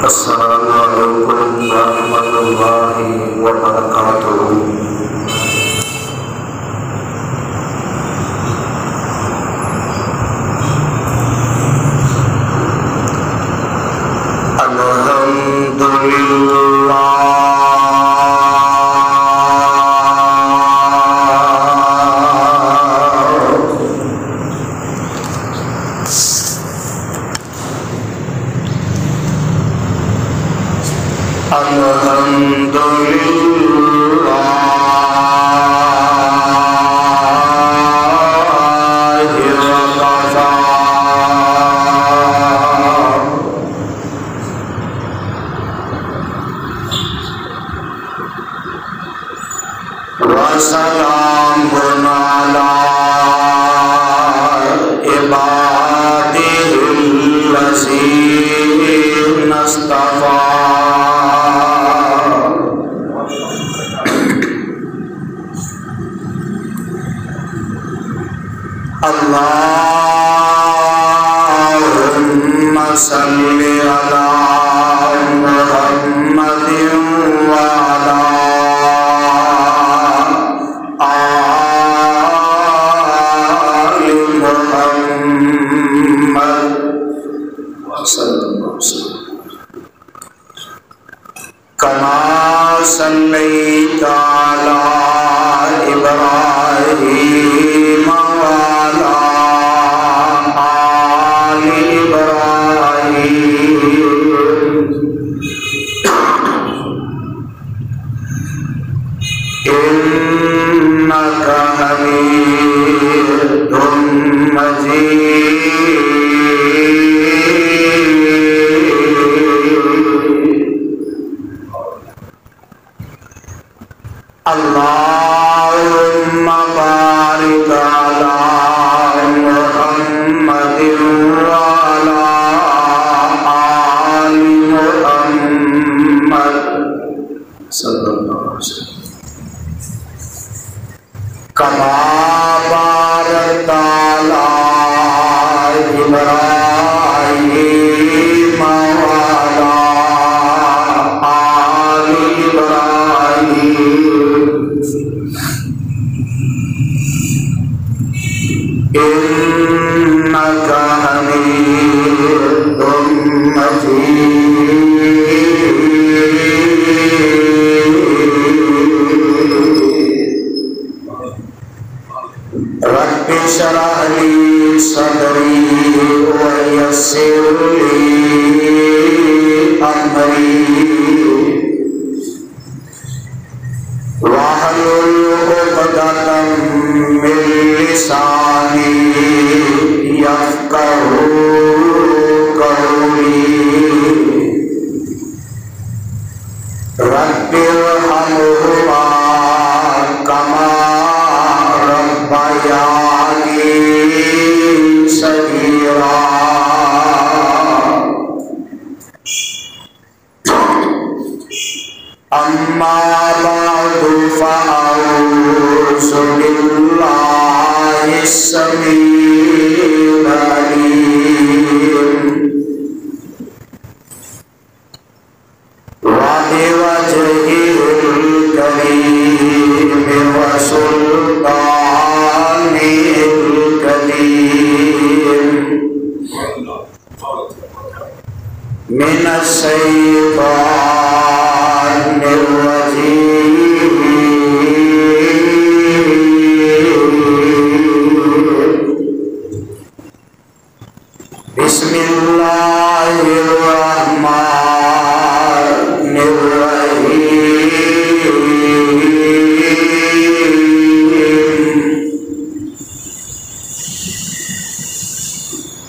السلام علیکم ورحمۃ اللہ وبرکاتہ۔ اللہم صلی علی محمد وعلی آل محمد صلی اللہ علیہ وسلم کما صلیت علی ابراہیم وعلی آل ابراہیم انک حمید مجید۔ اللہم بارک علی محمد وعلی آل محمد صلی اللہ علیہ وسلم کما بارکت علی ابراہیم وعلی آل ابراہیم انک حمید مجید۔ رب اشرح لی صدری ویسر لی امری واحلل عقدۃ من لسانی یفقہوا قولی۔ رب ارحمہما کما ربیانی صغیرا۔ اما بعد فاعوذ باللہ السمیع العلیم وبوجهه الكريم وسلطانه القديم من الشيطان الرجيم بسم اللہ الرحمن الرحیم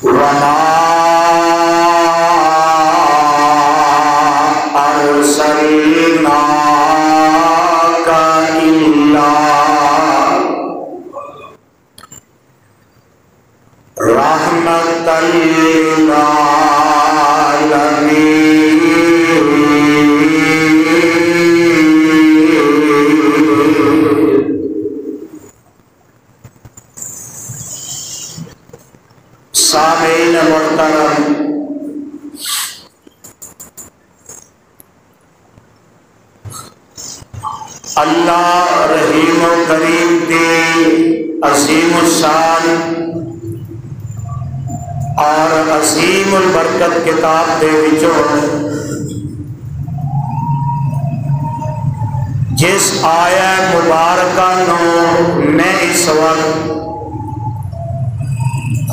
وما أرسلناك إلا رحمة للعالمين۔ سامعین محترم، اللہ رحیم و کریم دی عظیم الشان اور عظیم البرکت کتاب دے وچوں جس آیا مبارکہ نو میں اس وقت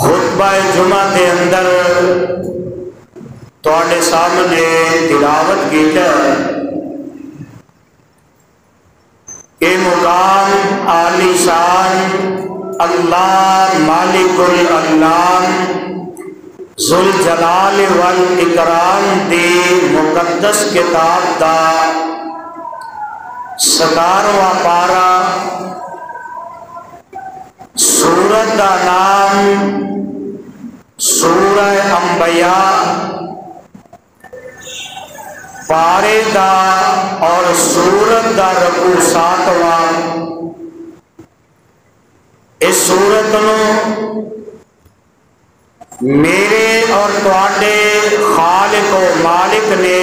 خطبہ جمعہ دے اندر تواڈے سامنے تلاوت کیتا ہے کہ مقام عالی شان اللہ مالک الانام ذوالجلال والاکرام دی مقدس کتاب دا 17واں پارا سورت دا نام سورہ انبیاء پارے دا اور سورت دا رکوع 7واں اس سورت نو میرے اور تواڈے خالق و مالک نے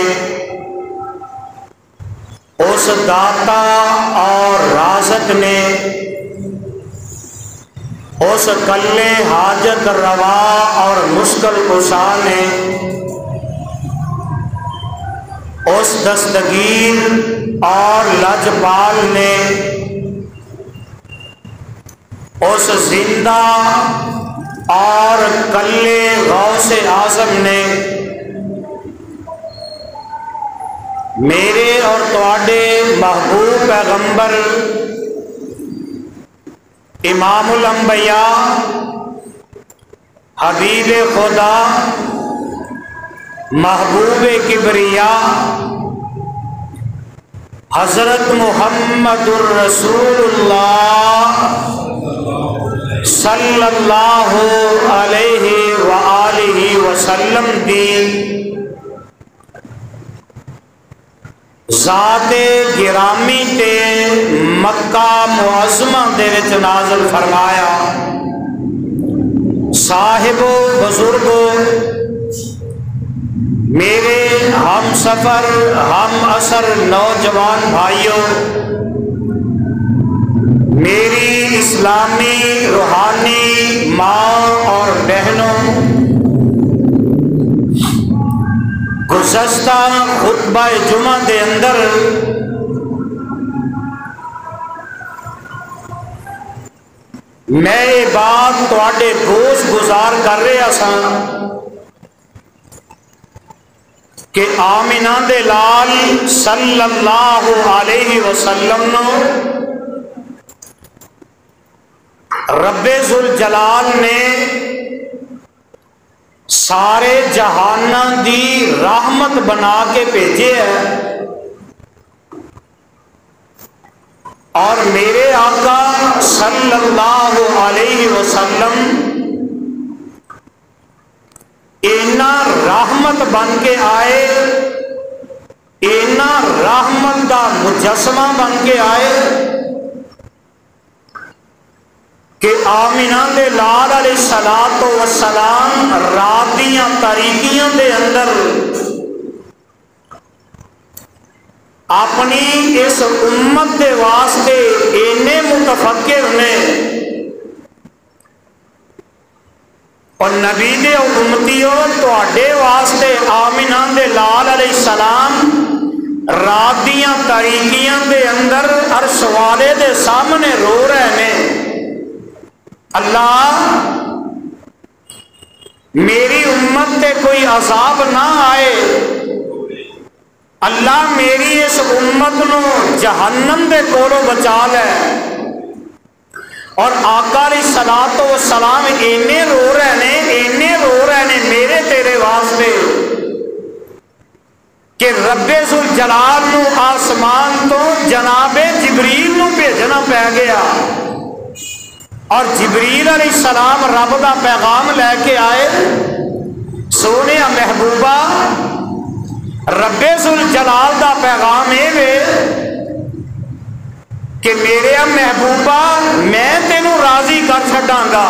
اس داتا اور رازق نے اس کلے حاجت روا اور مشکل کشا نے اس دستگیر اور لجپال نے اس زندہ اور کلے غوث اعظم نے میرے اور تواڈے محبوب پیغمبر امام الانبیاء حبیب خدا محبوب کبریاء حضرت محمد الرسول اللہ صلی اللہ علیہ وآلہ وسلم دی ذات گرامی تے مکہ معظمہ دے وچ نازل فرمایا۔ صاحبو بزرگو میرے ہم سفر ہم اثر نوجوان بھائیوں، میری اسلامی روحانی ماں اور بہنوں، گزشتہ خطبہ جمعہ دے اندر میں یہ بات تواڈے گوش گزار کر رہا سا کہ آمنہ دے لال صلی اللہ علیہ وسلم نو رب ذوالجلال نے سارے جہاناں دی رحمت بنا کے بھیجے ہے، اور میرے آقا صلی اللہ علیہ وسلم اینا رحمت بن کے آئے، اینا رحمت دا مجسمہ بن کے آئے کہ آمنہ دے لال علیہ السلام رات دیاں تاریکیاں دے اندر اپنی اس امت دے واسطے اینے متفکر نے اور نبی دے امتیوں تواڈے واسطے آمنہ دے لال علیہ السلام رات دیاں تاریکیاں دے اندر عرش والے دے سامنے رو رہے نے، اللہ میری امت تے کوئی عذاب نہ آئے، اللہ میری اس امت نو جہنم دے کولو بچا لے۔ اور آقا علیہ الصلوۃ والسلام اینے رو رہے نے میرے تیرے واسطے کہ رب ذوالجلال نو آسمان تو جناب جبریل نو بھیجنا پی گیا، اور جبریل علیہ السلام رب دا پیغام لے کے آئے، سونے محبوبہ رب ذوالجلال دا پیغام یہ کہ میرے محبوبہ میں تینوں راضی کر چھڈاں گا،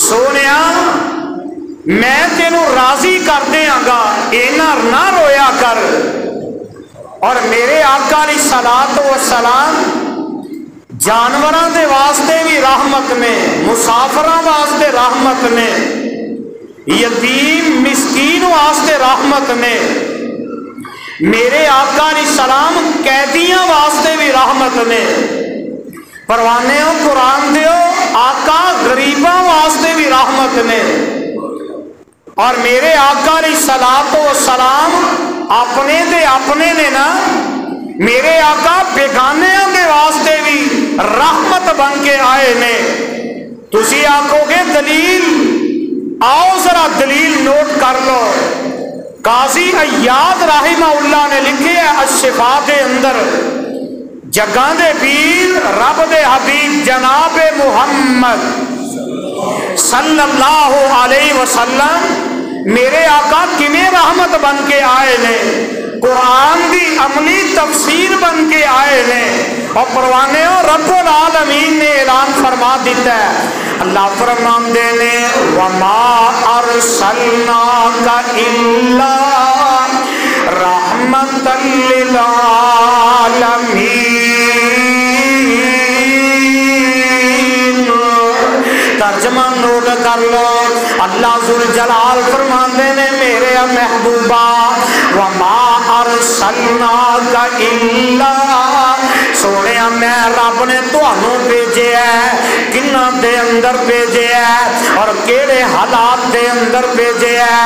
سونیا میں تینوں راضی کر دیاں گا، اینا نہ رویا کر، اور میرے آقا علیہ الصلوۃ والسلام جانوراں دے واسطے بھی رحمت نے، مسافراں واسطے رحمت نے، یتیم مسکین واسطے رحمت نے، میرے آقا علیہ السلام قیدیاں واسطے بھی رحمت نے، پروانیوں قرآن دیو آقا غریباں واسطے بھی رحمت نے، اور میرے آقا علیہ الصلوۃ والسلام اپنے نے نا، میرے آقا بیگانیاں دے واسطے بھی رحمت بن کے آئے نے۔ تسی آکھو گے دلیل، آؤ ذرا دلیل نوٹ کر لو۔ قاضی عیاض رحمہ اللہ نے لکھے ہے الشفاء دے اندر، جگاں دے پیر رب دے حبیب جناب محمد صلی اللہ علیہ وسلم میرے آقا کنے رحمت بن کے آئے نے، قرآن دی عملی تفسیر بن کے آئے نے، اور پروانے رب العالمین نے اعلان فرما دیتا ہے، اللہ فرماندے نے وما ارسلناک الا رحمت للعالمین۔ ترجمہ نوٹ کر لو، اللہ ذوالجلال فرماندے نے میرے محبوبہ وما ارسلناک الا، سونے میں رب نے تانوں بھیجے ہے، کنہ دے اندر بھیجے ہے اور کیڑے حالات دے اندر بھیجے ہے،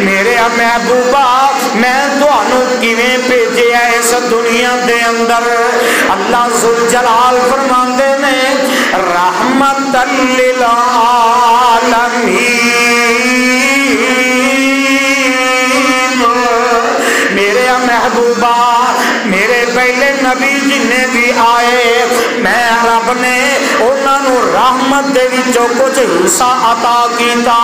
میرے محبوبہ میں تانوں کیویں بھیجے ہے اس دنیا دے اندر، اللہ ذوالجلال فرماندے نے رحمت للعالمین۔ میرے محبوبہ میرے پہلے نبی جنے بھی آئے، میں رب نے انہاں نو رحمت دے وچوں کچھ حصہ عطا کیتا،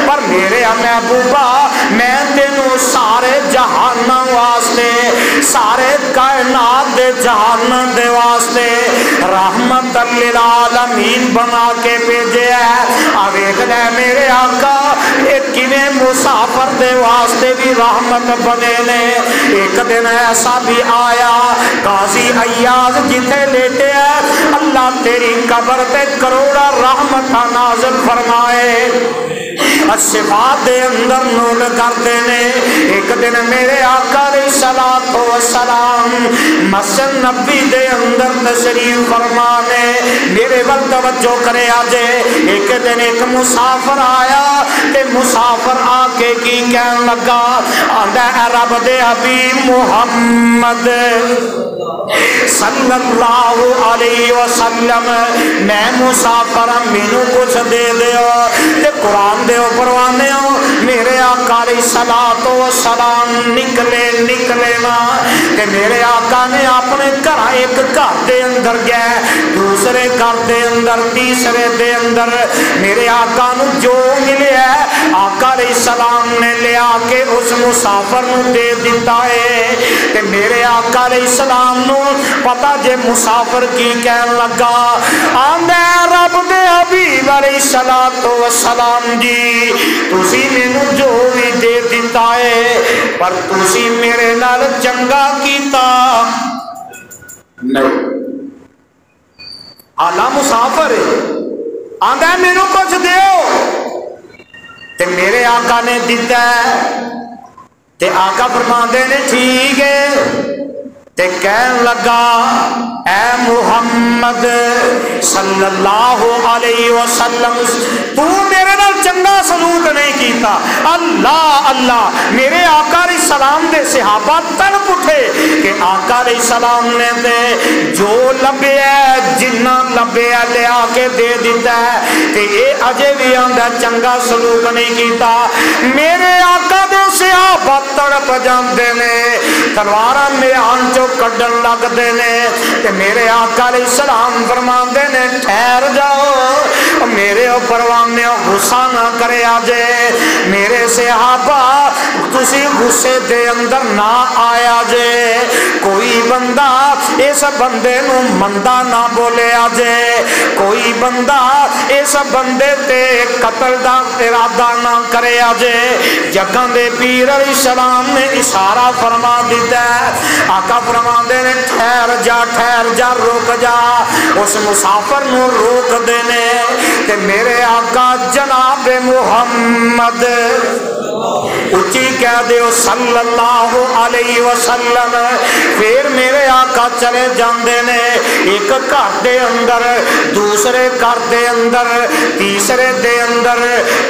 پر میرے محبوبہ میں تینوں سارے جہاناں واسطے، سارے کائنات دے جہاناں دے واسطے رحمت للعالمین بنا کے بھیجے ہے۔ آ ویکھ لے میرے آقا ایک کیویں مسافر دے واسطے بھی رحمت بنے نے۔ ایک دن ایسا بھی آیا قاضی عیاض جتھے لیٹے ہے، اللہ تیری قبر تے کروڑا رحمت نازل فرمائے۔ الشفاء دے اندر نوٹ کرتے نے، ایک دن میرے آقا علیہ الصلوۃ والسلام مسجد نبی دے اندر تشریف فرمانے، میرے ول توجہ کرے آجے، ایک دن ایک مسافر آیا تے مسافر آ کے کی کہن لگا، آندا ہے رب دے حبیب محمد صلی اللہ علیہ وسلم میں مسافر مینوں کچھ دے دیو تے قرآن دیو پروانے ہو۔ میرے آقا علیہ الصلوۃ والسلام نکلے نا تے میرے آقا نے اپنے گھر ایک گھر دے اندر گئے، دوسرے گھر دے اندر، تیسرے دے اندر، میرے آقا نو جو ملے ہے آقا علیہ السلام نے لیا کے اس مسافر نو دے دیتا ہے تے میرے آقا علیہ السلام نو پتہ جے مسافر کی کہن لگا، آندے رب دے حبیب علیہ الصلوۃ والسلام جی تسی مینوں جو بھی دے دیتا ہے پر تسی میرے نال چنگا کیتا نہیں۔ آلہ مسافر ہے، آندہ مینوں کچھ دیو تے میرے آقا نے دیتا ہے تے آقا فرماندے نے ٹھیک ہے تے کہن لگا اے محمد صلی اللہ علیہ وسلم تو میرے نال چنگا سلوک نہیں کیتا۔ اللہ اللہ، میرے آقا علیہ السلام دے صحابہ تڑپ اٹھے کہ آقا علیہ السلام نے دے جو لبے ہے جنہ لبے ہے لیا کے دے دیتا ہے تے اے اجے بھی آندہ چنگا سلوک نہیں کیتا۔ میرے آقا دے صحابہ تڑپ جاندے نے، تلواراں میان چو کڈن لگ دے نے تے میرے آقا علیہ السلام فرماندے نے ٹھہر جاؤ میرے پروانے غصہ نہ کرے آجے میرے صحابہ تسی غصے دے اندر نہ آیا جے کوئی بندہ اس بندے نو مندہ نہ بولے آجے کوئی بندہ اس بندے تے قتل دا ارادہ نہ کرے آجے جگہ دے پیر علیہ السلام نے اشارہ فرما دیتا ہے آقا فرما دے نے ٹھہر جا روک جا اس مسافر نو روک دینے کہ میرے آقا جناب محمد اچھی کہہ دیو صلی اللہ علیہ وسلم پھر میرے آقا چلے جاندے نے ایک گھر دے اندر دوسرے گھر دے اندر تیسرے دے اندر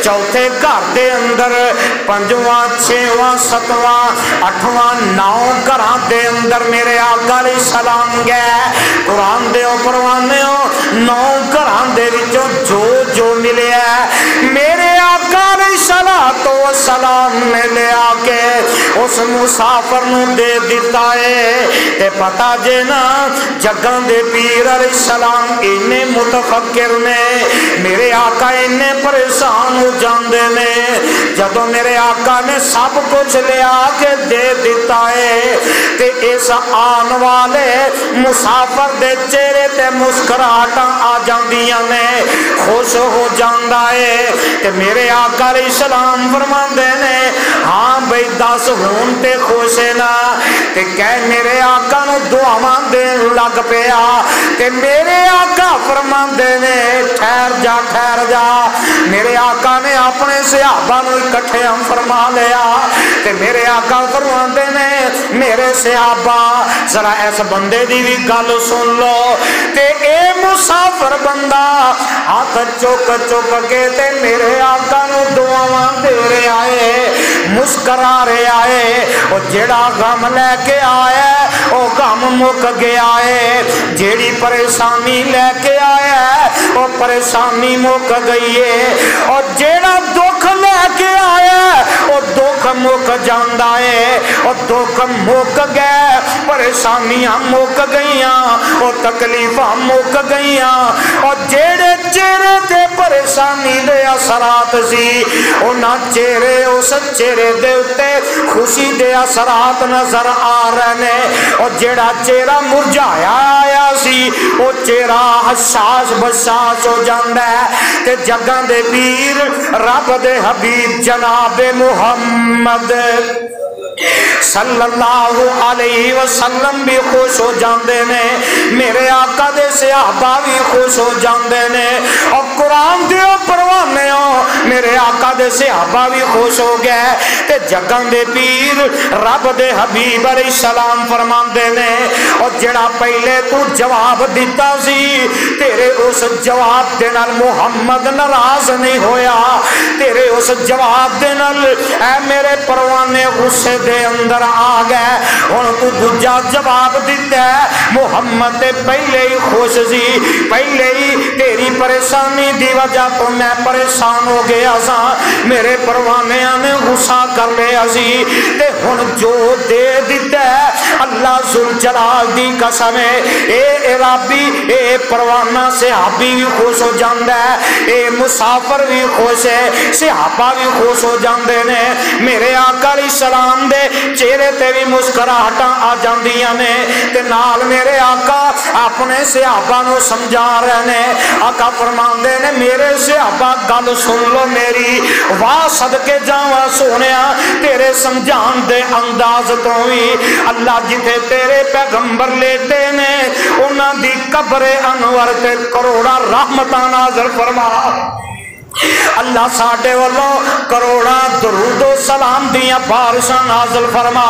چوتھے گھر دے اندر پنجواں چھواں ستواں اٹھواں نو گھراں دے اندر میرے آقا علیہ السلام گئے قرآن دے پروانے نو گھراں دے وچوں جو ملے ہے میرے آقا علیہ السلام نے لے آ کے اس مسافر نو دے دیتا ہے تے پتا جے نا جگاں دے پیر علیہ السلام انہیں متفکر نے میرے آقا انہیں پریشان ہو جاندے نے جدوں میرے آقا نے سب کچھ لے آ کے دے دیتا ہے تے اس آن والے مسافر دے چہرے تے مسکراہٹاں آ جاندیاں نے خوش ہو جاندا ہے تے میرے آقا علیہ السلام فرماندے نے ہاں بھئی دس ہون تے خوش نا تے کہہ میرے آقا نو دعاواں دین لگ پیا تے میرے آقا فرماندے نے ٹھہر جا میرے آقا نے اپنے صحابہ نو اکٹھے ہم فرما لیا تے میرے آقا فرماندے نے میرے صحابہ ذرا اس بندے دی بھی گل سن لو تے اے مسافر بندہ ہاتھ چک کے تے میرے آقا نو دعاواں دے رہے آئے مسکرا رہے آئے اور جیڑا غم لے کے آیا وہ غم مک گیا ہے جیڑی پریشانی لے کے آیا ہے وہ پریشانی مک گئی ہے اور جیڑا دکھ لے کے آیا ہے وہ دکھ مک جاندا ہے اور دکھ مک گئے پریشانیاں مک گئیاں اور تکلیفاں مک گئیاں اور جیڑے چہرے تے پریشانی دے اثرات سی انہاں چہرے اس چہرے دے اتے خوشی دے اثرات نظر آ رہے نے اور جیڑا چہرہ مرجھایا آیا سی وہ چہرہ حساس بساس ہو جاندا ہے تے جگہ دے پیر رب دے حبیب جناب محمد صلی اللہ علیہ وسلم بھی خوش ہو جاندے نے میرے آقا دے صحابہ بھی خوش ہو جاندے نے اور قرآن دے پروانے ہو میرے آقا دے صحابہ بھی خوش ہو گئے تے جگہ دے پیر رب دے حبیب علیہ السلام فرماندے نے اور جڑا پہلے تو جواب دیتا سی تیرے اس جواب دے نال محمد ناراض نہیں ہویا تیرے اس جواب دے نال اے میرے پروانے غصے دے اندر آ گئے اور تو دوجا جواب دیتا ہے محمد تے پہلے ہی خوش سی پہلے ہی تیری پریشانی دی وجہ تو میں پریشان ہو گیا سا میرے پروانیاں نے غصہ کر لیا سی تے ہن جو دے دیتا ہے اللہ ذوالجلال دی قسم ہے اے ربی اے پروانہ صحابی بھی خوش ہو جاندا ہے اے مسافر بھی خوش ہے صحابہ بھی خوش ہو جاندے نے میرے آقا علیہ السلام دے چہرے تے بھی مسکراہٹاں آ جاندیاں نے تے نال میرے آقا اپنے صحابہ نو سمجھا رہے نے آقا فرماندے نے میرے صحابہ گل سن لو میری واہ صدقے جاواں سونیا تیرے سمجھان دے انداز تو ہی اللہ جتھے تیرے پیغمبر لیٹے نے انہاں دی قبر انور تے کروڑا رحمتاں نازل فرما اللہ ساڈے والوں کروڑا درود و سلام دیاں بارشاں نازل فرما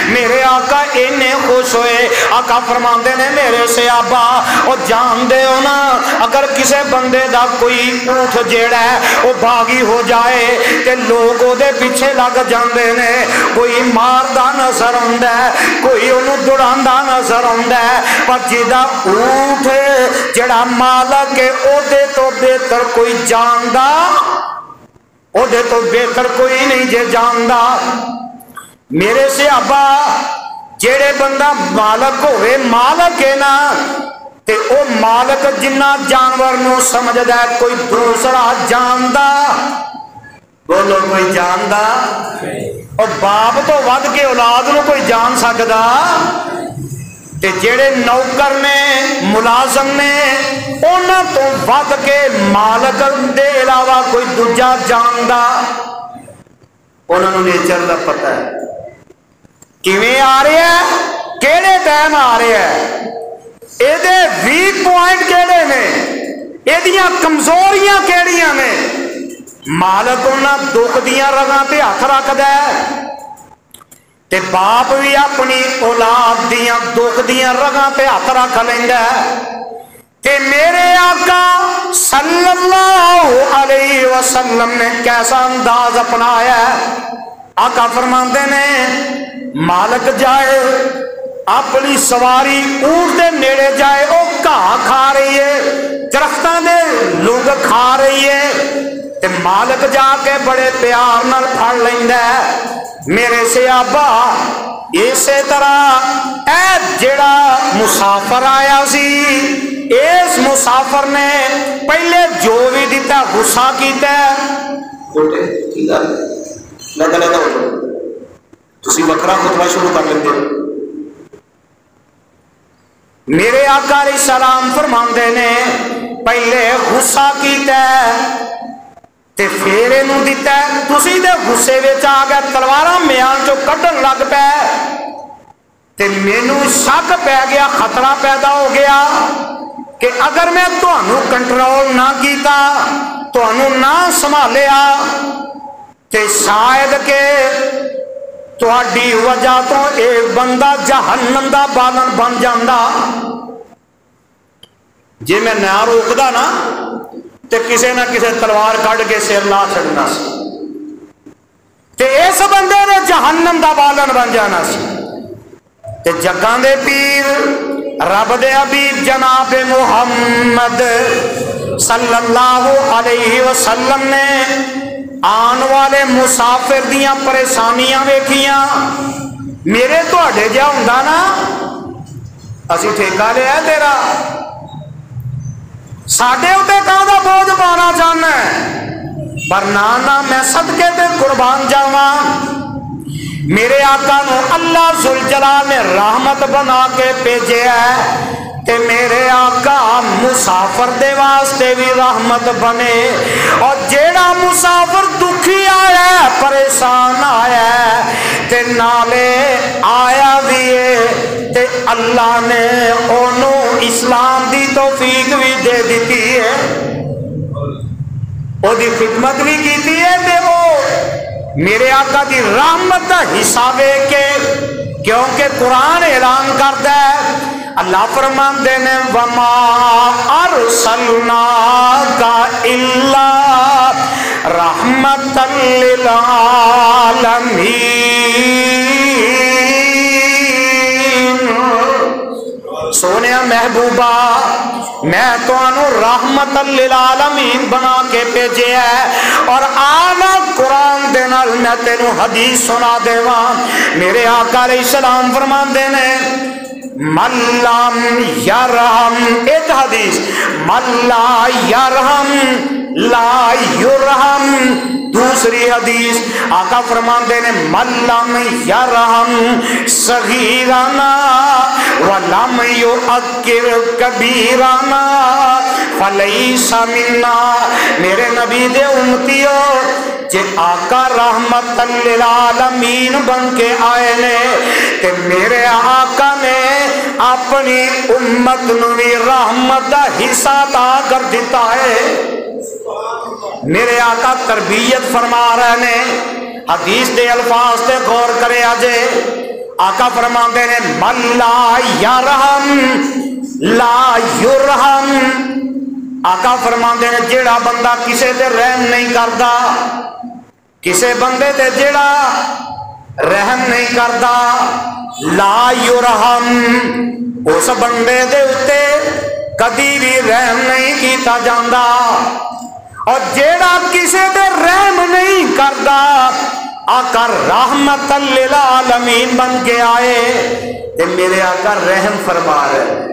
میرے آقا اینے خوش ہوئے آقا فرماندے نے میرے صحابہ او جان دے ہو نا اگر کسے بندے دا کوئی اونٹ جیڑا ہے وہ باغی ہو جائے تے لوگ او دے پیچھے لگ جاندے نے کوئی ماردا نظر آندا ہے کوئی انہوں دوڑاندا نظر آندا ہے پر جیدا اونٹ جڑا مالک ہے او دے تو بہتر کوئی جاندا او دے تو بہتر کوئی نہیں جے جاندا میرے صحابہ جیڑے بندہ مالک ہوئے مالک ہے نا تے او مالک جنہ جانور نو سمجھدا ہے کوئی دوسرا جاندا، بولو کوئی جاندا؟ اور باپ تو ود کے اولاد نو کوئی جان سکدا؟ تے جڑے نوکر نے ملازم نے انہاں تو ود کے مالک دے علاوہ کوئی دوجا جاندا؟ انہاں نو نیچر دا پتہ ہے کیویں آ رہا ہے، کیڑے ٹائم آ رہا ہے، ایدے ویک پوائنٹ کیڑے نے، ایدیاں کمزوریاں کیڑیاں نے۔ مالک انہاں دکھ دیاں رگاں تے ہاتھ رکھدا ہے تے باپ بھی اپنی اولاد دیاں دکھ دیاں رگاں تے ہاتھ رکھ لیندا ہے۔ کہ میرے آقا صلی اللہ علیہ وسلم نے کیسا انداز اپنایا ہے۔ آقا فرماندے نے مالک جائے اپنی سواری اونٹ دے نیڑے جائے، او گھاہ کھا رہی ہے، درختاں دے لنگ کھا رہی ہے، تے مالک جا کے بڑے پیار نال پھڑ لیندا ہے۔ میرے صحابہ اسی طرح اے جڑا مسافر آیا سی، اس مسافر نے پہلے جو بھی دیتا غصہ کیتا ہے، تسی وکرا خطبہ شروع کر لیندے ہو۔ میرے آقا علیہ السلام فرماندے نے پہلے غصہ کیتا ہے تے پھر اینو دیتا ہے، تسی دے غصے وچ آ گئے تلواراں میان چوں کڈن لگ پے تے مینوں شک پی گیا، خطرہ پیدا ہو گیا کہ اگر میں تانوں کنٹرول نہ کیتا، تانوں نہ سنبھالیا تے شاید کہ تہاڈی وجہ تو ایک بندہ جہنم دا بالن بن جاندا۔ جے میں نہ روکدا نا تے کسے نہ کسے تلوار کڈ کے سر لا چھڑنا سی تے اس بندے نے جہنم دا بالن بن جانا سی۔ تے جگاں دے پیر رب دے حبیب جناب محمد صلی اللہ علیہ وسلم نے آن والے مسافر دیاں پریشانیاں ویکھیاں۔ میرے تہاڈے جا ہوندا نا اسی ٹھیکہ لیا تیرا، ساڈے اتے کہاں بوجھ پانا چاہنا ہے، پر نہ میں صدقے تے قربان جاواں۔ میرے آقا نو اللہ ذوالجلال نے رحمت بنا کے بھیجے ہے کہ میرے آقا مسافر دے واسطے بھی رحمت بنے، اور جیڑا مسافر دکھی آیا ہے، پریشان آیا ہے تے نالے آیا بھی ہے تے اللہ نے انہوں اسلام دی توفیق بھی دے دیتی ہے، او دی خدمت بھی کیتی ہے تے او میرے آقا دی رحمت دا حصہ دے کے، کیونکہ قرآن اعلان کرتا ہے، اللہ فرماندے نے وما ارسلناک الا رحمتا للعالمین۔ سونیا محبوبہ میں تو انو رحمت للعالمین بنا کے بھیجے ہے، اور آنا قرآن دے نال میں تینو حدیث سنا دیواں۔ میرے آقا علیہ السلام فرماندے نے من لم یرحم، ایک حدیث من لا یرحم لا یرحم، دوسری حدیث آقا فرماندے نے من لم یرحم صغیرنا ولم یعکر کبیرنا فلیس منا۔ میرے نبی دے امتیو جے آقا رحمت للعالمین بن کے آئے نے تے میرے آقا نے اپنی امت نو بھی رحمت دا حصہ عطا کر دیتا ہے۔ میرے آقا تربیت فرما رہے نے، حدیث دے الفاظ تے غور کرے آجے۔ آقا فرماندے نے من لا یرحم لا یرحم، آقا فرماندے نے جیڑا بندہ کسے تے رحم نہیں کردا، کسے بندے تے جیڑا رحم نہیں کردا، لا یرحم، اس بندے دے اتے کدی بھی رحم نہیں کیتا جاندا، اور جیڑا کسے تے رحم نہیں کردا آقا رحمت للعالمین بن کے آئے تے میرے آقا رحم فرما رہے۔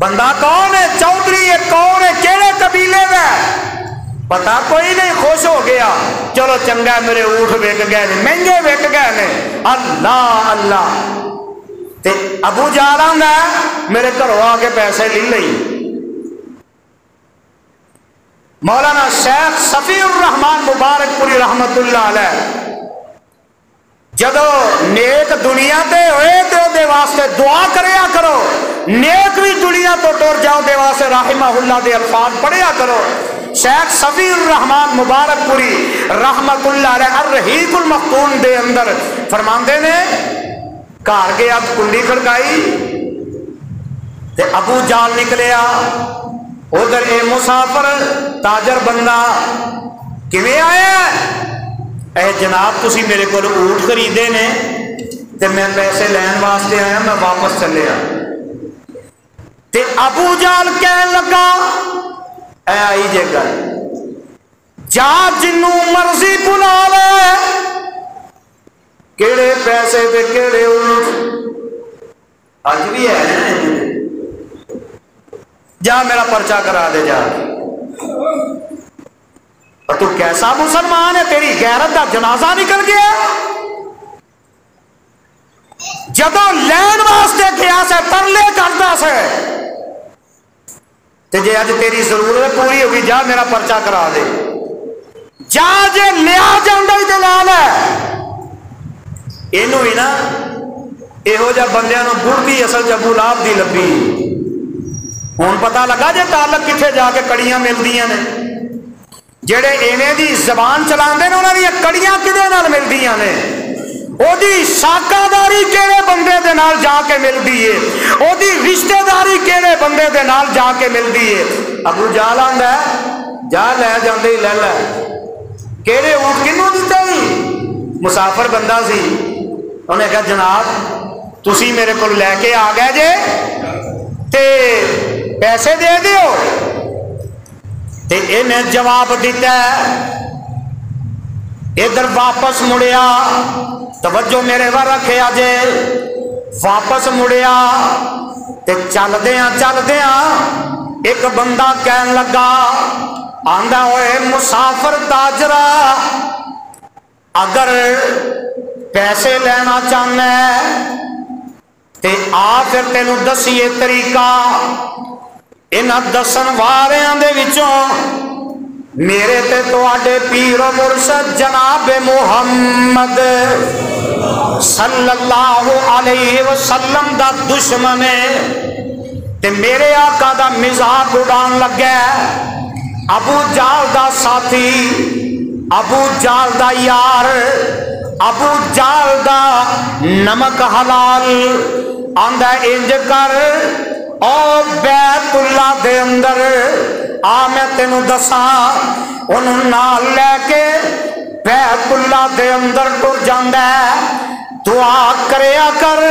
بندہ کون ہے؟ چودھری ہے، کون ہے، کہڑے قبیلے کا؟ پتا کوئی نہیں، خوش ہو گیا، چلو چنگا میرے اونٹ وک گئے نے، مہنگے وک گئے نے، اللہ اللہ۔ تے ابو جہل آندا میرے گھروں آ کے پیسے لے لئی۔ مولانا شیخ صفی الرحمان مبارک پوری رحمت اللہ علیہ جدو نیک دنیا تے ہوئے تو دے واسطے دعا کریا کرو، نیک بھی دنیا تو ٹر جاؤ دے واسطے رحمہ اللہ دے الفاظ پڑھیا کرو۔ شیخ صفی الرحمان مبارک پوری رحمت اللہ علیہ الرحیق المختوم دے اندر فرماندے نے گھر گیا کنڈی کھڑکائی تے ابو جہل نکلیا، ادھر اے مسافر تاجر بندہ کیویں آیا؟ اے جناب تسی میرے کو اونٹ خریدے نے تے میں پیسے لین واسطے آیا، میں واپس چلیا۔ تے ابو جہل کہن لگا اے آئی جے گل، جا جنوں مرضی بلا لے، کیڑے پیسے تے کیڑے اونٹ، اج بھی ہے، جا میرا پرچہ کرا دے جا۔ اور تو کیسا مسلمان ہے، تیری غیرت کا جنازہ نکل گیا۔ جدو لین واسطے گیا سے ترلے کرتا سے تے جے اج تیری ضرورت پوری ہوگی، جا میرا پرچہ کرا دے جا، جے لیا جاندہ ہی دلال ہے۔ اینو ہی نا ایہو جا بندیاں نو بڑھتی اصل جب ابو دی لبی، ہون پتہ لگا جے تعلق کتھے جا کے کڑیاں ملدیاں نے، جڑے ایویں دی زبان چلاندے نے انہاں دی کڑیاں کدے نال ملدیاں نے، او دی ساکہ داری کیڑے بندے دے نال جا کے ملدی ہے، او دی رشتہ داری کیڑے بندے دے نال جا کے ملدی ہے۔ ابو جہل آندا ہے جا لے جاندے ہی لے لے، کیڑے اونٹ کنوں دتے ہی؟ مسافر بندہ سی، انہیں کہا جناب تسی میرے کو لے کے آ گئے جے تے پیسے دے دیو۔ تے انہیں جواب دیتا ہے، ادھر واپس مڑیا، توجہ میرے ور رکھے آجے، واپس مڑیا تے چل دیاں ایک بندہ کہن لگا، آندہ ہوئے مسافر تاجرہ اگر پیسے لینا چاہنا ہے تے آ پھر تینوں دسیے طریقہ۔ انہاں دسن واریاں دے وچوں میرے تے تواڈے پیر و مرشد جناب محمد صلی اللہ علیہ وسلم دا دشمن ہے تے میرے آقا دا مزاق اڑان لگا ہے، ابو جہل دا ساتھی، ابو جہل دا یار، ابو جہل دا نمک حلال، آندہ انج کر او بیت اللہ دے اندر آ میں تینوں دساں، انہوں نال لے کے بیت اللہ دے اندر ٹر جاندا ہے، دعا کریا کر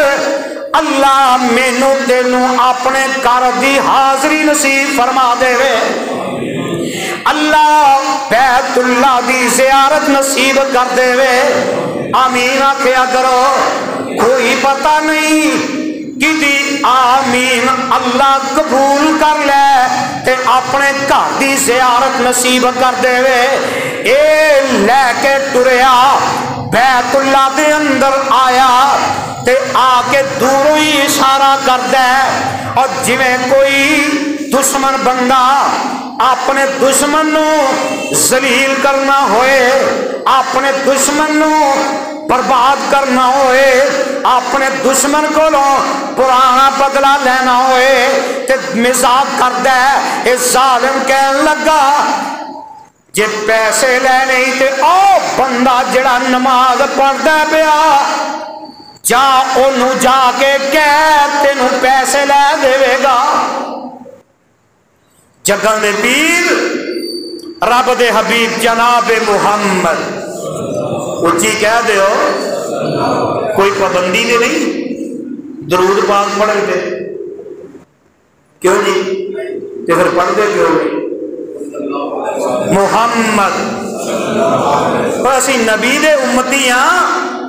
اللہ مینوں تینوں اپنے گھر دی حاضری نصیب فرما دے وے، اللہ بیت اللہ دی زیارت نصیب کر دے وے، آمین آکھیا کرو۔ کوئی پتہ نہیں کہ آمین اللہ قبول کر لے تے اپنے گھر دی زیارت نصیب کر دے وے۔ اے لے کے ٹریا بیت اللہ دے اندر آیا تے آ کے دوروں ہی اشارہ کر دے، اور جویں کوئی دشمن بندہ اپنے دشمن نو ذلیل کرنا ہوئے، اپنے دشمن نو برباد کرنا ہوئے، اپنے دشمن کو پرانا بدلہ لینا ہوئے تے مزاق کر دے، اے ظالم کہن لگا جے پیسے لے نہیں تے او بندہ جڑا نماز پڑھدا پیا جا اونوں جا کے کہہ تینوں پیسے لے دے گا۔ جگن دے پیر رب دے حبیب جناب محمد اچھی کہہ دیو، کوئی پابندی دے نہیں درود پاک پڑھن تے، کیوں جی تے پھر پڑھ دے کیوں محمد، پر اسی نبی دے امتی ہاں،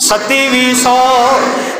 2700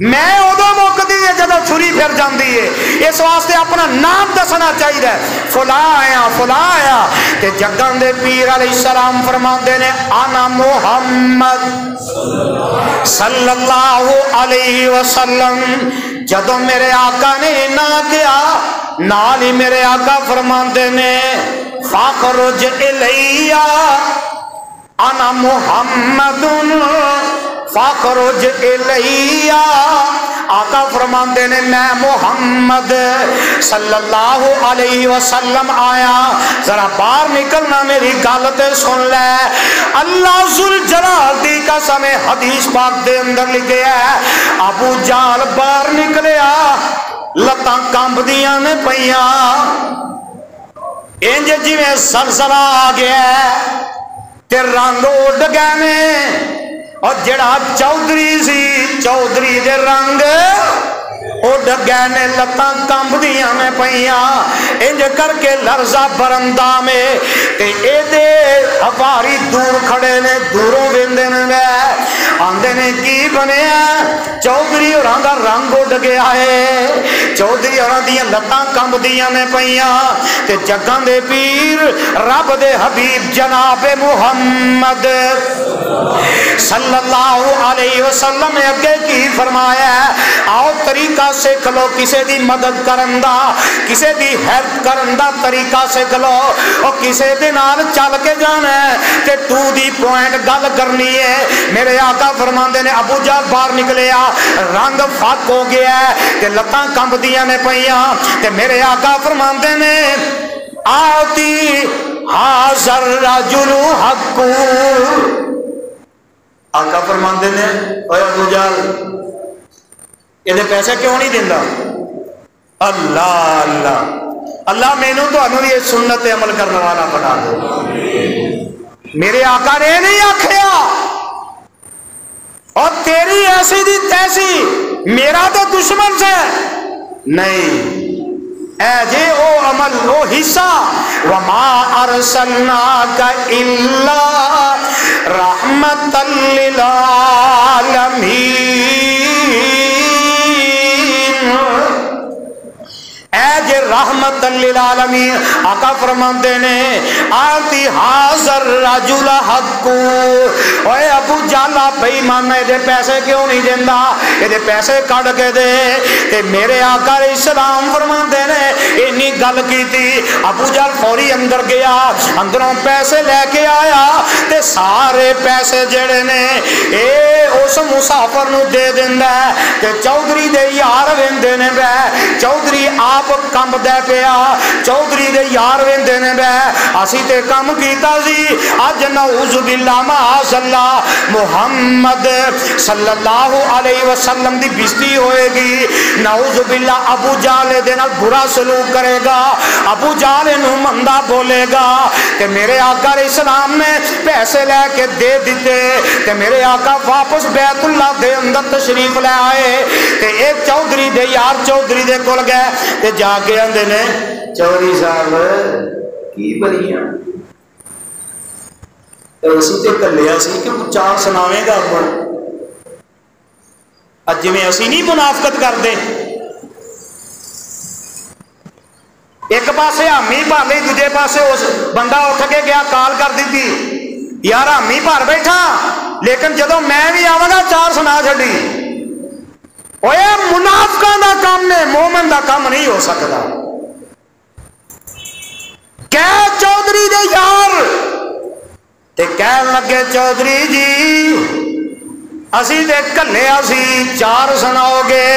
میں ادو مکتی ہے جب چھری پھر جاتی ہے، اس واسطے اپنا نام دسنا چاہیے، فلاں آیا فلاں آیا۔ تے جگن دے پیر علیہ السلام فرماندے نے انا محمد صلی اللہ علیہ وسلم۔ جدو میرے آقا نے نہ کیا، نال ہی میرے آقا فرماندے نے فاخرج الیہ انا محمد فاخرج الیہ۔ آقا فرماندے نے میں محمد صلی اللہ علیہ وسلم آیا، ذرا باہر نکلنا میری گل تے سن لے۔ اللہ ذوالجلال دی قسم حدیث پاک دے اندر لکھیا ہے ابو جہل باہر نکلیا، لتاں کمبدیاں نے پیاں، انج جویں زلزلہ آ گیا تے رنگ اڈ گئے نے، اور جڑا چودھری سی چودھری دے رنگ اڈ گئے نے، لتاں کمبدیاں نے پیاں، انج کر کے لرزہ برندہ میں تے اے دے ہفاری دور کھڑے نے، دوروں ویندے نے، آندے نے کی بنیا؟ چودھری ہوراں دا رنگ اڈ گیا ہے، چودھری ہوراں دیاں لتاں کمبدیاں نے پیاں۔ تے جگاں دے پیر رب دے حبیب جناب محمد صلی اللہ علیہ وسلم نے اگے کی فرمایا ہے آؤ طریقہ سیکھ لو کسے دی مدد کرن دا، کسے دی ہیلپ کرن دا طریقہ سیکھ لو، اور کسے دے نال چل کے جانا ہے تے تو دی پوائنٹ گل کرنی ہے۔ میرے آقا فرماندے نے ابو جہل باہر نکلیا، رنگ فاق ہو گیا ہے تے لتاں کمبدیاں نے پیاں، تے میرے آقا فرماندے نے آتی حاضر رجل حق۔ آقا فرماندے نے اے ابو جہل یہ پیسے کیوں نہیں دینا؟ اللہ اللہ اللہ مینوں تانوں یہ سنت عمل کرنے والا بنا دے۔ میرے آقا نے نہیں آکھیا اور تیری ایسی دی تیسی میرا تو دشمن سے نہیں، اے جے او عمل او حصہ وما ارسلناک الا رحمتا للعالمین۔ اے جے رحمت للعالمین۔ آقا فرماندے نے آتی حاضر رجل حق، اے ابو جہل بے ایمان دے پیسے کیوں نہیں دیندا؟ یہ پیسے کڈ کے دے۔ تے میرے آقا علیہ السلام فرماندے نے اینی گل کیتی، ابو جہل فوری اندر گیا، اندروں پیسے لے کے آیا تے سارے پیسے جڑے نے اے اس مسافر نو دے دیندا ہے تے چودھری دے یار ویندے نے بے، چودھری آپ کم دے پیا، چودھری دے یار ویندے نے بے اسی تے کم کیتا سی، اج نعوذ باللہ معاذ اللہ محمد صلی اللہ علیہ وسلم دی بےزتی ہوئے گی، نعوذ باللہ ابو جہل دے نال برا سلوک کرے گا، ابو جہل نو مندا بولے گا۔ تے میرے آقا علیہ السلام نے پیسے لے کے دے دیتے تے میرے آقا واپس بیت اللہ دے اندر تشریف لے آئے تے ایک چودھری دے یار چودھری دے کول گئے تے جا کے آندے نے چودھری صاحب کی بنیاں اسی تے کلیا سی کہ کچھ چار سناویں گا اپن اج میں اسی نہیں منافقت کرتے، ایک پاسے حامی بھر لی، دوجے پاسے اس بندہ اٹھ کے گیا کال کر دیتی یار حامی بھر بیٹھا لیکن جدو میں بھی آواں گا چار سنا چھڈی۔ اوے منافقاں دا کام نے، مومن دا کام نہیں ہو سکتا۔ کہ چودھری دے یار تے کہن لگے چودھری جی اسی تے کلیا سی چار سناؤ گے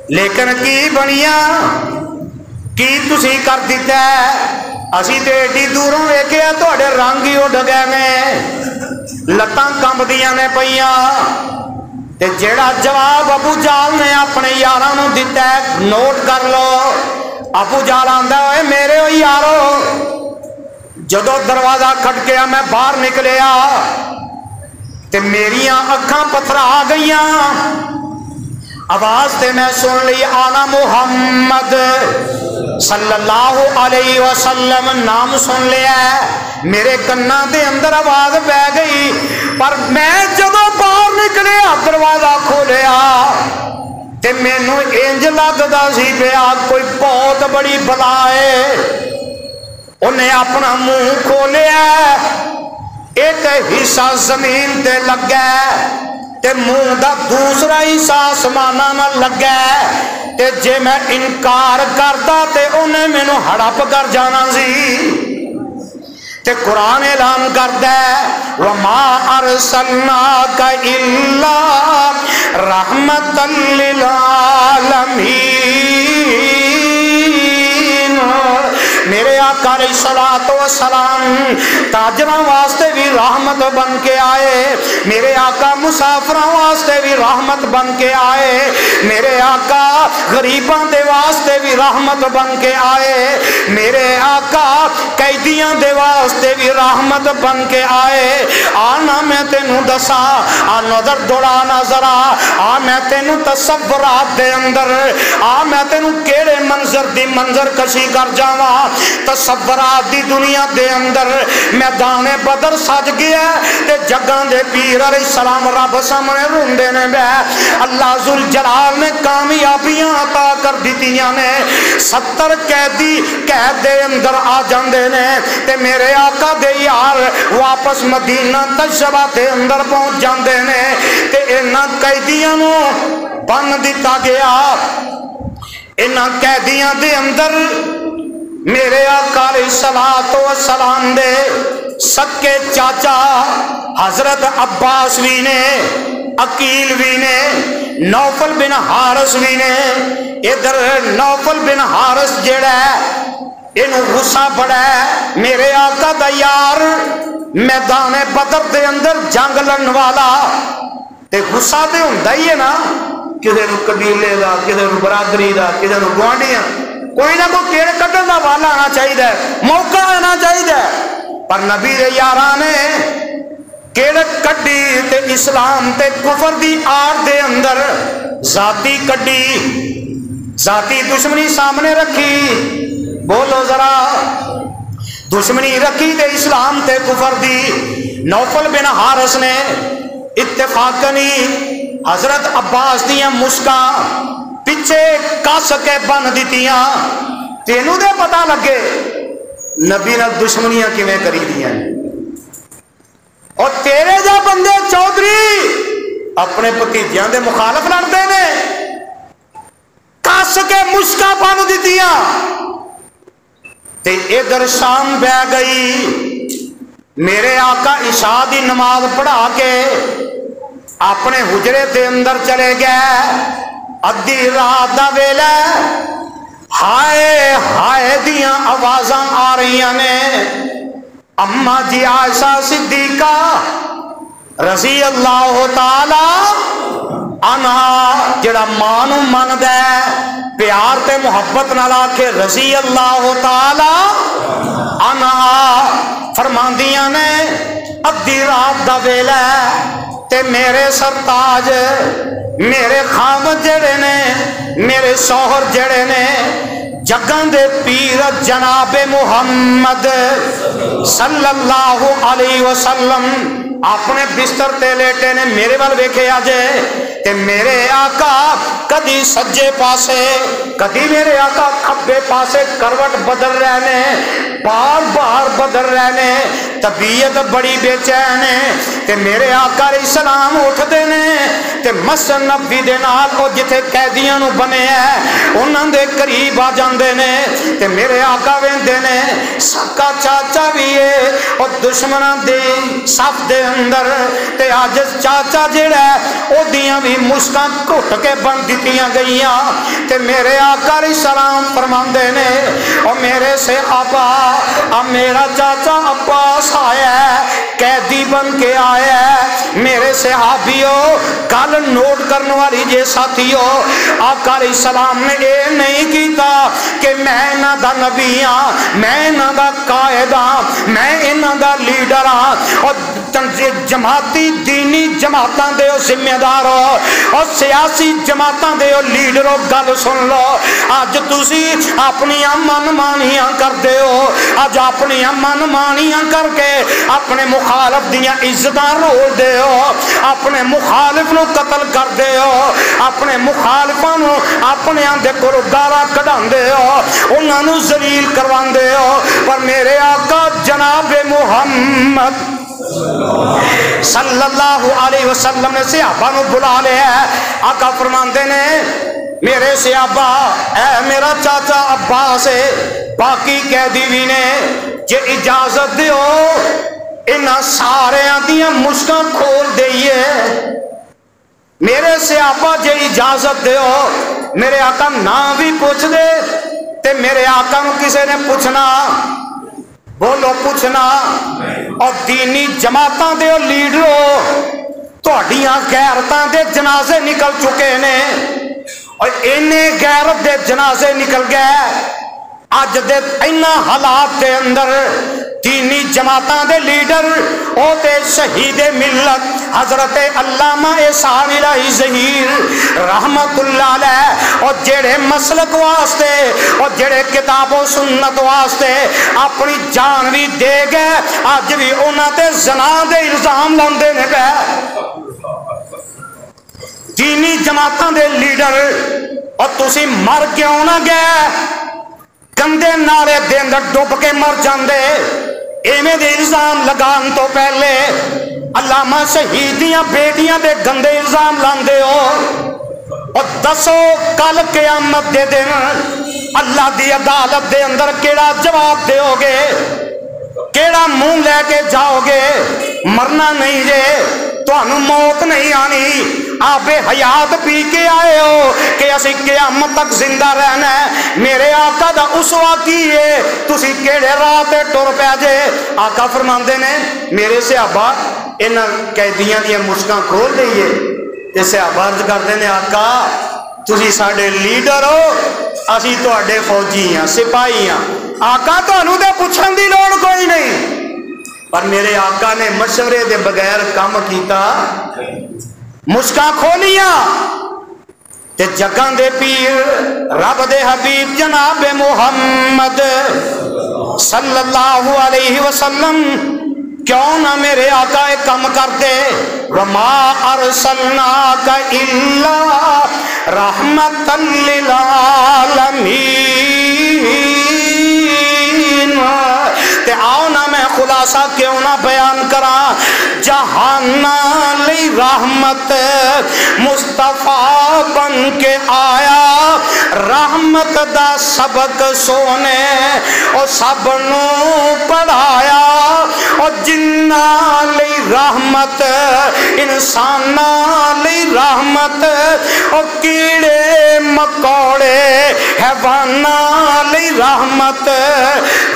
لیکن کی بنیا کی تسی کر دیتا ہے؟ اسی تے ایڈی دوروں ویکھیا تواڈے رنگ ہی اڈ گئے نے، لتاں کمبدیاں نے پیاں۔ تے جیڑا جواب ابو جہل نے اپنے یاراں نو دتا ہے نوٹ کر لو۔ ابو جہل آندا اے میرے او یارو جدو دروازہ کھٹکیا میں باہر نکلیا تے میریاں اکھاں پتھر آ گئیاں، آواز تے میں سن لی آنا محمد صلی اللہ علیہ وسلم، نام سن لیا ہے میرے کنا دے اندر آواز پہ گئی، پر میں جدو باہر نکلیا دروازہ کھولیا تے مینوں انج لگدا سی پیا کوئی بہت بڑی بلا ہے۔ انہیں اپنا منہ کھولیا، ایک حصہ زمین تے لگا تے منہ دا دوسرا حصہ آسماناں نال لگا تے جے میں انکار کردا تے انہیں مینوں ہڑپ کر جانا سی۔ تے قرآن اعلان کردا ہے وَمَا أَرْسَلْنَاكَ إِلَّا رَحْمَةً لِّلْعَالَمِينَ۔ میرے آقا علیہ الصلوۃ والسلام تاجراں واسطے بھی رحمت بن کے آئے، میرے آقا مسافراں واسطے بھی رحمت بن کے آئے، میرے آقا غریباں دے واسطے بھی رحمت بن کے آئے، میرے آقا قیدیاں دے واسطے بھی رحمت بن کے آئے۔ آنا میں تینوں دساں، آ نظر دوڑانا ذرا، آ میں تینوں تصورات دے اندر، آ میں تینوں کیڑے منظر دی منظر کشی کر جاواں۔ تصورات دی دنیا دے اندر میدان بدر سج گیا تے جگاں دے پیر علیہ السلام رب سامنے روندے نے بے اللہ ذوالجلال نے کامیابیاں عطا کر دتیاں نے، 70 قیدی قید دے اندر آ جاندے نے تے میرے آقا دے یار واپس مدینہ تشبہ دے اندر پہنچ جاندے نے تے انہاں قیدیاں نو بن دتا گیا۔ انہاں قیدیاں دے اندر میرے آقا علیہ الصلوۃ والسلام دے سکے چاچا حضرت عباس بھی نے، عقیل بھی نے، نوفل بن حارث بھی نے۔ ادھر نوفل بن حارث جڑا ہے انہوں غصہ بڑا ہے، میرے آقا دا یار میدان بدر دے اندر جنگ لڑن والا تے غصہ تے ہوندا ہی ہے نا، کسے نو قبیلے دا، کسے نو برادری دا، کسے نو گوانڈیاں، کوئی نہ کوئی کیڑے کڈن دا والا آنا چاہیے، موقع آنا چاہیے، پر نبی دے یاراں نے کیڑے کڈی تے اسلام تے کفر دی آڑ دے اندر ذاتی کڈی، ذاتی دشمنی سامنے رکھی۔ بولو ذرا، دشمنی رکھی تے اسلام تے کفر دی۔ نوفل بن حارث نے اتفاقنی حضرت عباس دیاں مشکاں پیچھے کس کے بن دیتیاں، تینوں دے پتہ لگے نبی نے دشمنیاں کیویں کری دیاں، اور تیرے جا بندے چودھری اپنے بھتیجیاں دے مخالف لڑتے نے، کس کے مشکاں بن دیتیاں تے ادھر شام بہ گئی۔ میرے آقا عشاء دی نماز پڑھا کے اپنے حجرے دے اندر چلے گئے، ادھی رات دا ویلا، ہائے ہائے دیاں آوازاں آ رہی نے۔ اما جی عائشہ صدیقہ رضی اللہ تعالی عنہا جڑا ماں نو مندا ہے پیار تے محبت نال آکھے رضی اللہ تعالی عنہا، فرماندیاں نے ادھی رات دا ویلا تے میرے سرتاج میرے خامد جڑے نے، میرے شوہر جڑے نے، جگاں دے پیر جناب محمد صلی اللہ علیہ وسلم اپنے بستر تے لیٹے نے، میرے وال ویکھے آجے تے میرے آقا کدی سجے پاسے کدی میرے آقا کھبے پاسے کروٹ بدل رہنے، بار بار بدل رہنے، طبیعت بڑی بے چین ہے تے میرے آقا علیہ السلام اٹھتے نے تے مسجد نبوی دے نال او جتھے قیدیاں نو بنے ہے انہاں دے قریب آ جاندے نے تے میرے آقا ویندے نے سکا چاچا بھی ہے او دشمناں دے صف دے اندر تے اج چاچا جڑا ہے او دیاں بھی مشکاں گھٹ کے بن دتیاں گئیاں تے میرے آقا علیہ السلام فرماندے نے او میرے صحابہ اب میرا چاچا عباس آیا ہے، قیدی بن کے آیا ہے، میرے صحابیوں گل نوٹ کرنے والی جے ساتھیوں، آقا علیہ السلام نے یہ نہیں کیتا کہ میں انہاں دا نبی ہاں، میں انہاں دا قائد ہاں، میں انہاں دا لیڈر ہاں، اور جماعتی دینی جماعتاں دے ہو ذمہ دار ہو اور سیاسی جماعتاں دے ہو لیڈر ہو، گل سن لو، اج تسی اپنی من مانیاں کر دے ہو، اج اپنی من مانیاں کر کے اپنے مخالف دیاں عزتاں رول دے ہو، اپنے مخالف نو قتل کر دے ہو، اپنے مخالفاں نو اپنے دے کولوں گالاں کڈاندے ہو، انہاں نو ذلیل کرواندے ہو۔ پر میرے آقا جناب محمد صلی اللہ علیہ وسلم نے صحابہ نو بلا لیا ہے۔ آقا فرماندے نے میرے صحابہ، اے میرا چاچا عباس باقی قیدی بھی نے جے اجازت دیو انہاں سارے دیاں مشکاں کھول دئیے۔ میرے صحابہ جے اجازت دیو، میرے آقا نام بھی پوچھ دے تے میرے آقا نو کسے نے پوچھنا، بولو پوچھنا، اور دینی جماعتاں دے لیڈرو تہاڈیاں غیرتاں دے جنازے نکل چکے نے، اور انہیں غیرت دے جنازے نکل گئے۔ اج دے اینا حالات دے اندر دینی جماعتاں دے لیڈر او تے شہید ملت حضرت علامہ احسان الہی ظہیر رحمت اللہ علیہ، اور جڑے مسلک واسطے اور جڑے کتاب و سنت واسطے اپنی جان بھی دے گئے، اج بھی انہاں تے زنا دے الزام لاندے نے پے۔ دینی جماعتاں دے لیڈر، اور تسی مر کیوں نہ گئے؟ گندے نالے دے اندر ڈوب کے مر جاندے، ایویں دے الزام لگان تو پہلے علامہ شہیدیاں بیٹیاں دے گندے الزام لاندے ہو۔ اور دسو کل قیامت دے دن اللہ دی عدالت دے اندر کیڑا جواب دیو گے؟ کیڑا منہ لے کے جاؤ گے؟ مرنا نہیں جے، تانوں موت نہیں آنی، آپ حیات پی کے آئے ہو کہ اسی قیامت تک زندہ رہنا ہے۔ میرے آقا دا اسوا کی ہے، تسی کیڑے راہ تے ٹر پے جے؟ آقا فرماندے نے میرے صحابہ انہاں قیدیاں دیاں مشکاں کھول دئیے۔ تے صحابہ عرض کردے نے آقا تسی ساڈے لیڈر ہو، اسی تہاڈے فوجی ہاں، سپاہی ہاں، آقا تانوں تے پوچھن دی لوڑ کوئی نہیں۔ پر میرے آقا نے مشورے دے بغیر کام کیتا، مشکاں کھولیاں تے جگاں دے پیر رب دے حبیب جناب محمد صلی اللہ علیہ وسلم کیوں نہ میرے آقا ایک کم کر دے، وما ارسلناک الا رحمتا للعالمین۔ تے آؤ نہ میں خلاصہ کیوں نہ بیان کرا، جہانا لی رحمت مصطفیٰ بن کے آیا، رحمت دا سبق سونے اور سب نو پڑھایا، اور جنہ لی رحمت انسانہ لی رحمت، اور کیڑے مکوڑے حیوانہ لی رحمت،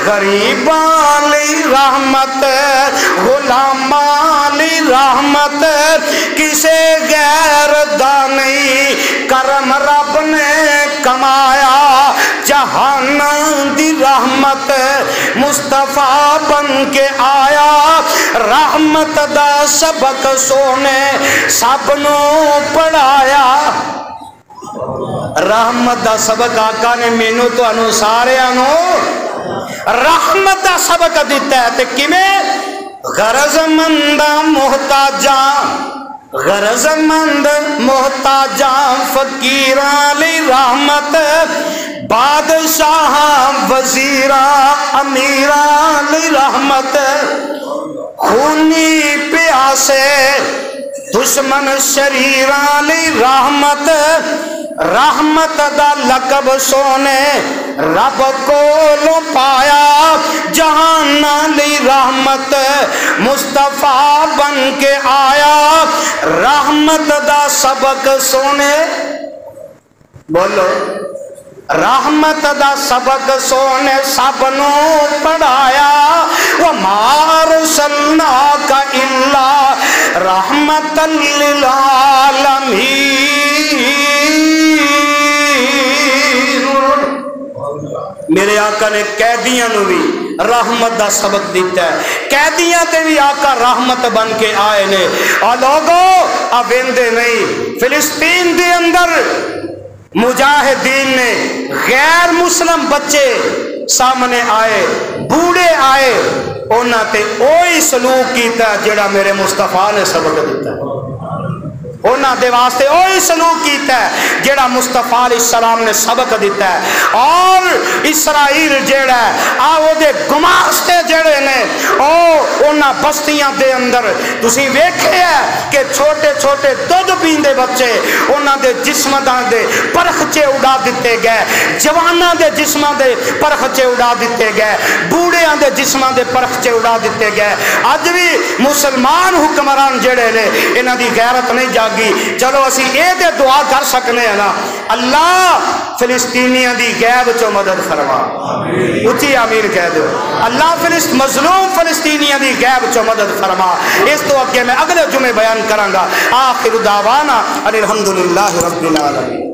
غریباں لی رحمت، غلاماں لی رحمت، کسے غیر دا نہیں کرم رب نے کمایا، جہان دی رحمت مصطفیٰ بن کے آیا، رحمت دا سبق سونے سب نو پڑھایا۔ رحمت دا سبق آقا نے مینوں تانوں ساریاں نو رحمت دا سبق دیتا ہے۔ تے کیویں؟ غرض مند محتاجاں، غرض مند محتاجاں فقیراں لی رحمت، بادشاہ وزیراں امیراں لی رحمت، خونی پیاسے دشمن شریراں لی رحمت، رحمت دا لقب سونے رب کو پایا، جہان لی رحمت مصطفیٰ بن کے آیا، رحمت دا سبق سونے، بولو رحمت دا سبق سونے سب نو پڑھایا، وما ارسلناک الا رحمتا للعالمین۔ میرے آقا نے قیدیاں نو بھی رحمت دا سبق دیتا ہے، قیدیاں تے بھی آقا رحمت بن کے آئے نے۔ اور لوگوں اویندے نہیں، فلسطین دے اندر مجاہدین نے غیر مسلم بچے سامنے آئے، بوڑھے آئے انہاں تے اوہی سلوک کیتا جڑا میرے مصطفیٰ نے سبق دیتا ہے، انہاں دے واسطے اوہی سلوک کیتا ہے جڑا مصطفیٰ علیہ السلام نے سبق دیتا ہے۔ اور اسرائیل جڑا ہے آو دے گماستے جڑے نے او انہاں بستیاں دے اندر تسی ویکھے ہے کہ چھوٹے چھوٹے دودھ پیندے بچے انہاں دے جسماں دے پرخچے اڑا دیتے گئے، جواناں دے جسماں دے پرخچے اڑا دیتے گئے، بوڑھیاں دے جسماں دے پرخچے اڑا دیتے گئے۔ اج بھی مسلمان حکمران جڑے نے انہاں دی غیرت نہیں جاگی۔ چلو اسی اے تے دعا کر سکنے ہیں نا، اللہ فلسطینیاں دی غیب چو مدد فرما، اچھی آمین کہہ دو، اللہ مظلوم فلسطینیاں دی غیب چو مدد فرما۔ اس تو اگے میں اگلے جمعے بیان کروں گا۔ آخر دعوانا الحمدللہ رب العالمین۔